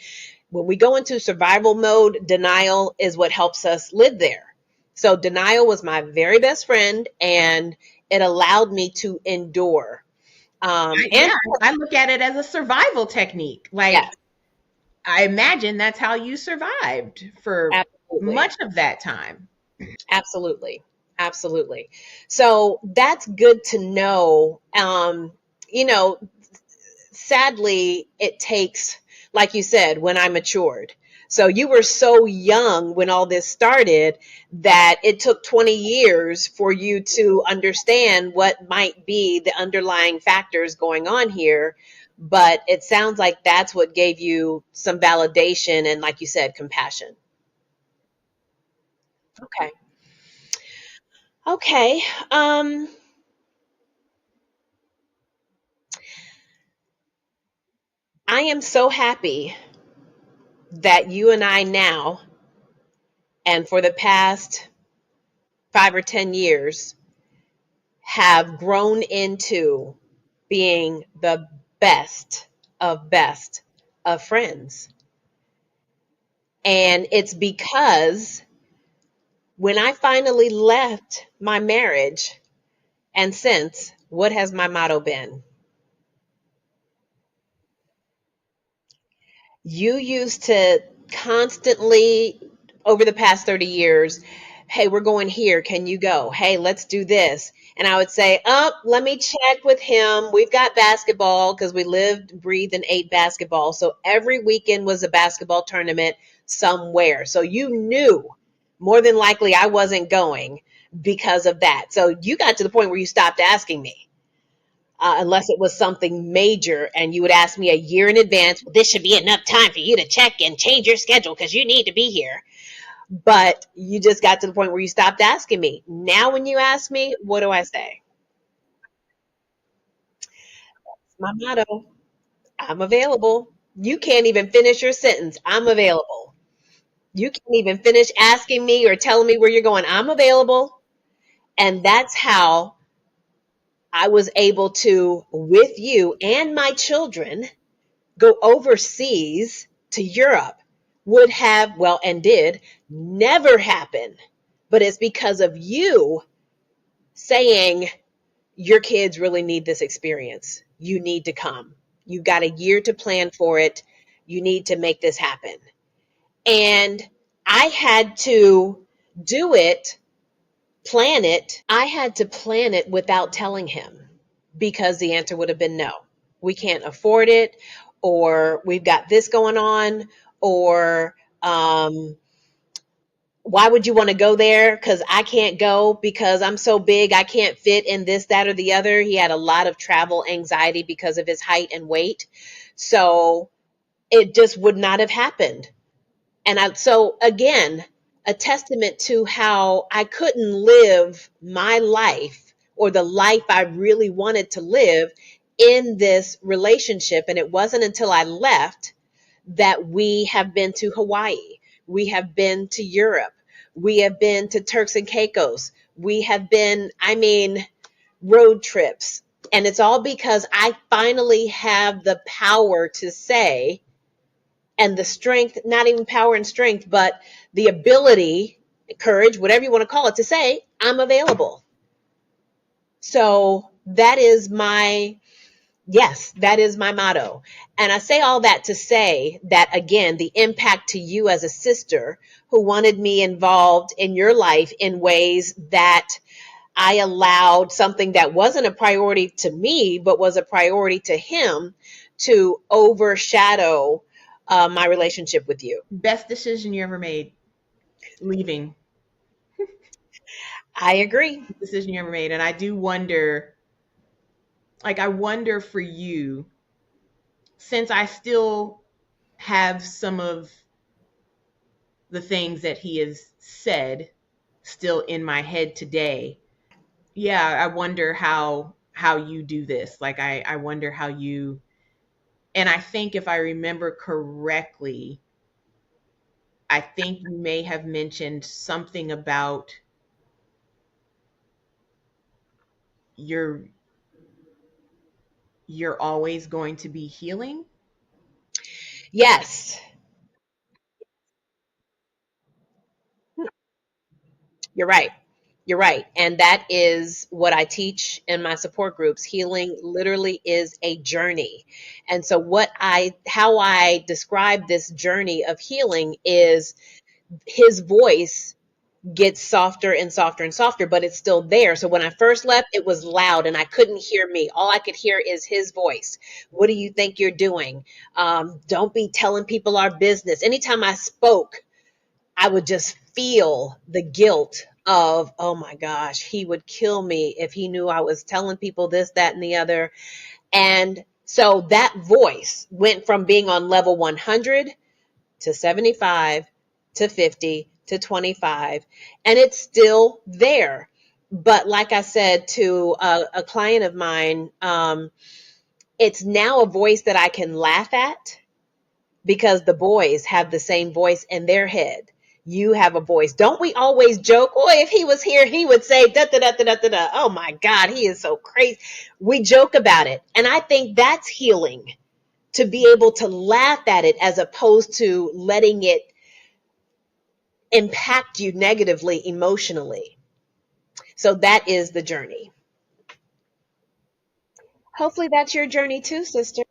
when we go into survival mode, denial is what helps us live there. So denial was my very best friend, and it allowed me to endure. And Yeah, I look at it as a survival technique. yes, Like, I imagine that's how you survived for absolutely. much of that time. Absolutely. Absolutely. So that's good to know. You know, sadly, it takes, like you said, when I matured. So you were so young when all this started that it took 20 years for you to understand what might be the underlying factors going on here. But it sounds like that's what gave you some validation and, like you said, compassion. Okay. Okay. Um, I am so happy that you and I now, and for the past 5 or 10 years, have grown into being the best of friends. And it's because when I finally left my marriage, and since, what has my motto been? You used to constantly, over the past 30 years, hey, we're going here. Can you go? Hey, let's do this. And I would say, oh, let me check with him. We've got basketball because we lived, breathed, and ate basketball. So every weekend was a basketball tournament somewhere. So you knew more than likely I wasn't going because of that. So you got to the point where you stopped asking me, unless it was something major and you would ask me a year in advance, well, this should be enough time for you to check and change your schedule because you need to be here. But you just got to the point where you stopped asking me. Now, when you ask me, what do I say? My motto: I'm available. You can't even finish your sentence. I'm available. You can't even finish asking me or telling me where you're going. I'm available. And that's how I was able to, with you and my children, go overseas to Europe. Would have, well, and did never happen. But it's because of you saying your kids really need this experience. You need to come. You've got a year to plan for it. You need to make this happen. And I had to do it, plan it. I had to plan it without telling him because the answer would have been no. We can't afford it, or we've got this going on, or why would you want to go there? Because I can't go because I'm so big, I can't fit in this, that, or the other. He had a lot of travel anxiety because of his height and weight. So it just would not have happened. So again, a testament to how I couldn't live my life or the life I really wanted to live in this relationship. And it wasn't until I left that we have been to Hawaii. We have been to Europe. We have been to Turks and Caicos. We have been, I mean, road trips. And it's all because I finally have the power to say, and the strength, not even power and strength, but the ability, courage, whatever you want to call it, to say, I'm available. So that is my, yes, that is my motto. And I say all that to say that, again, the impact to you as a sister who wanted me involved in your life in ways that I allowed something that wasn't a priority to me, but was a priority to him, to overshadow my relationship with you. Best decision you ever made, leaving. I agree. Decision you ever made. And I do wonder, like, I wonder for you, since I still have some of the things that he has said still in my head today. Yeah, I wonder how you do this. Like, I wonder how you, and I think if I remember correctly, I think you may have mentioned something about you're you're always going to be healing. Yes. You're right. You're right. And that is what I teach in my support groups. Healing literally is a journey. And so how I describe this journey of healing is his voice gets softer and softer and softer, but it's still there. So when I first left, it was loud and I couldn't hear me. All I could hear is his voice. What do you think you're doing? Don't be telling people our business. Anytime I spoke, I would just feel the guilt of, oh my gosh, he would kill me if he knew I was telling people this, that, and the other. And so that voice went from being on level 100 to 75 to 50 to 25, and it's still there. But like I said to a client of mine, it's now a voice that I can laugh at because the boys have the same voice in their head. You have a voice. Don't we always joke? Oh, if he was here, he would say da da da da da da da. Oh my God, he is so crazy. We joke about it, and I think that's healing, to be able to laugh at it as opposed to letting it impact you negatively emotionally. So that is the journey. Hopefully that's your journey too, sister.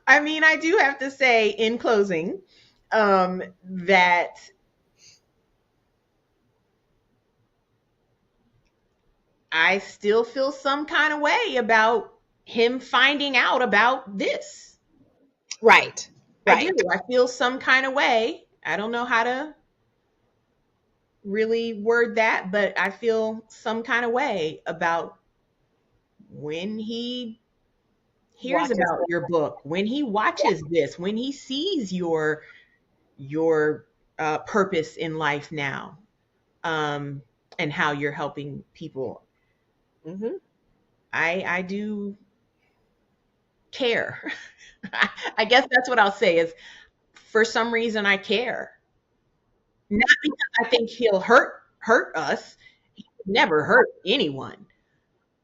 I mean, I do have to say in closing that I still feel some kind of way about him finding out about this. Right. I do. Right. I feel some kind of way. I don't know how to really word that, but I feel some kind of way about when he hears Watches. about your book, when he watches this, when he sees your purpose in life now, um, and how you're helping people. Mm-hmm. I do care. I guess that's what I'll say is for some reason I care. Not because I think he'll hurt us. He would never hurt anyone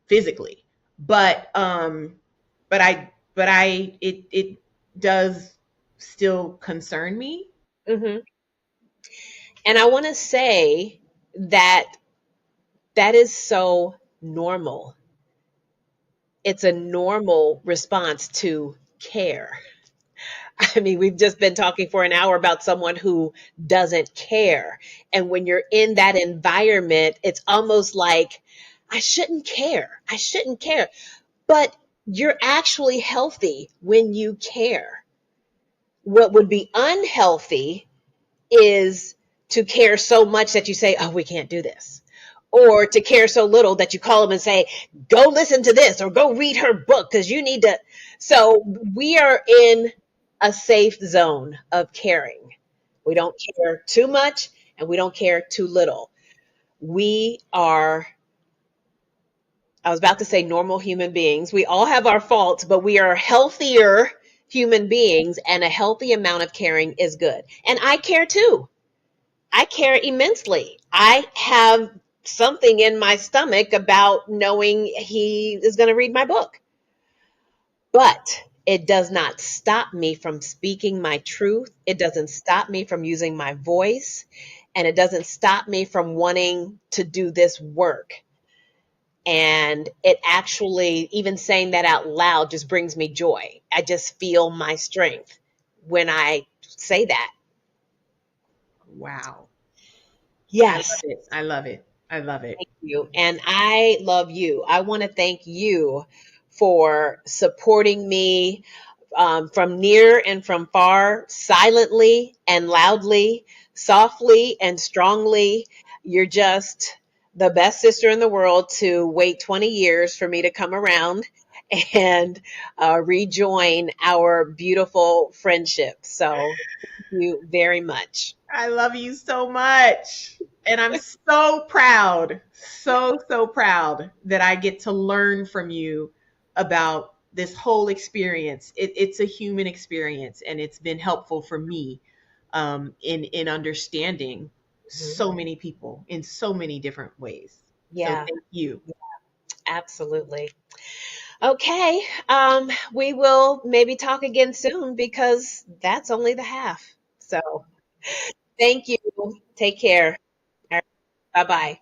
physically. But it does still concern me. Mm-hmm. And I want to say that that is so normal. It's a normal response to care. I mean, we've just been talking for an hour about someone who doesn't care. And when you're in that environment, it's almost like, I shouldn't care. I shouldn't care. But you're actually healthy when you care. What would be unhealthy is to care so much that you say, oh, we can't do this. Or to care so little that you call them and say, go listen to this or go read her book because you need to. So we are in a safe zone of caring. We don't care too much and we don't care too little. We are, I was about to say normal human beings. We all have our faults, but we are healthier human beings, and a healthy amount of caring is good. And I care too. I care immensely. I have something in my stomach about knowing he is going to read my book. But it does not stop me from speaking my truth. It doesn't stop me from using my voice. And it doesn't stop me from wanting to do this work. And it actually, even saying that out loud, just brings me joy. I just feel my strength when I say that. Wow. I love Yes. it. I love it. I love it. Thank you. And I love you. I want to thank you for supporting me from near and from far, silently and loudly, softly and strongly. You're just the best sister in the world to wait 20 years for me to come around and rejoin our beautiful friendship. So thank you very much. I love you so much. And I'm so proud, so proud that I get to learn from you about this whole experience. It's a human experience, and it's been helpful for me in understanding Mhm. so many people in so many different ways. So Yeah, thank you. absolutely. Okay, we will maybe talk again soon because that's only the half. So thank you. Take care. Bye bye.